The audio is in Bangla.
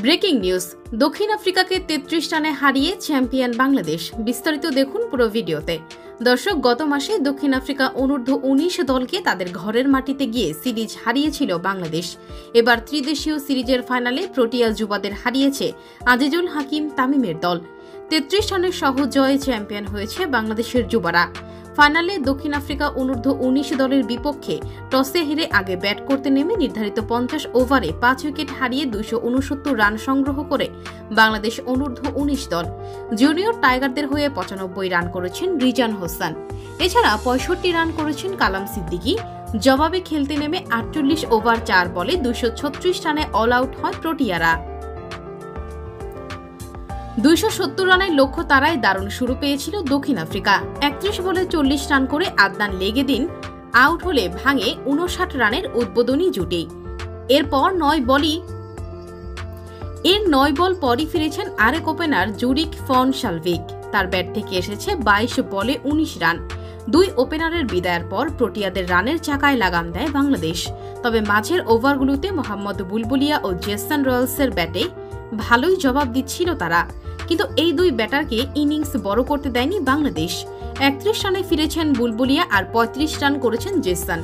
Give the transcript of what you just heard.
ব্রেকিং নিউজ, দক্ষিণ আফ্রিকাকে ৩৩ রানে হারিয়ে চ্যাম্পিয়ন বাংলাদেশ। বিস্তারিত দেখুন পুরো ভিডিওতে। দর্শক, গত মাসে দক্ষিণ আফ্রিকা অনূর্ধ্ব ১৯ দলকে তাদের ঘরের মাটিতে গিয়ে সিরিজ হারিয়েছিল বাংলাদেশ। এবার ত্রিদেশীয় সিরিজের ফাইনালে প্রোটিয়া যুবাদের হারিয়েছে আজিজুল হাকিম তামিমের দল। ৩৩ রানের সহজ জয়ে চ্যাম্পিয়ন হয়েছে বাংলাদেশের যুবারা। ফাইনালে দক্ষিণ আফ্রিকা অনূর্ধ্ব ১৯ দলের বিপক্ষে টসে হেরে আগে ব্যাট করতে নেমে নির্ধারিত ৫০ ওভারে ৫ উইকেট হারিয়ে ২৬৯ রান সংগ্রহ করে বাংলাদেশ অনূর্ধ্ব ১৯ দল। জুনিয়র টাইগারদের হয়ে ৯৫ রান করেছেন রিজান হোসেন। এছাড়া ৬৫ রান করেছেন কালাম সিদ্দিকী। জবাবে খেলতে নেমে ৪৮ ওভার ৪ বলে ২৩৬ রানে অল আউট হয় প্রোটিয়ারা। ২৭০ রানের লক্ষ্য তারাই দারুণ শুরু পেয়েছিল দক্ষিণ আফ্রিকা। ৩১ বলে ৪০ রান করে আদনান লেগেদিন আউট হলে ভাঙে ৫৯ রানের উদ্বোধনী জুটি। এরপর ৯ বল পরই ফিরেছেন আরেক ওপেনার জুরিক ফন শালভিক। তার ব্যাট থেকে এসেছে ২২ বলে ১৯ রান। দুই ওপেনারের বিদায়ের পর প্রোটিয়াদের রানের চাকায় লাগাম দেয় বাংলাদেশ। তবে মাঝের ওভারগুলোতে মোহাম্মদ বুলবুলিয়া ও জেসন রয়্যালসের ব্যাটে ভালোই জবাব দিচ্ছিল তারা, কিন্তু এই দুই ব্যাটারকে ইনিংস বড় করতে দেয়নি বাংলাদেশ। ৩১ রানে ফিরেছেন বুলবুলিয়া আর ৩৫ রান করেছেন জেসন।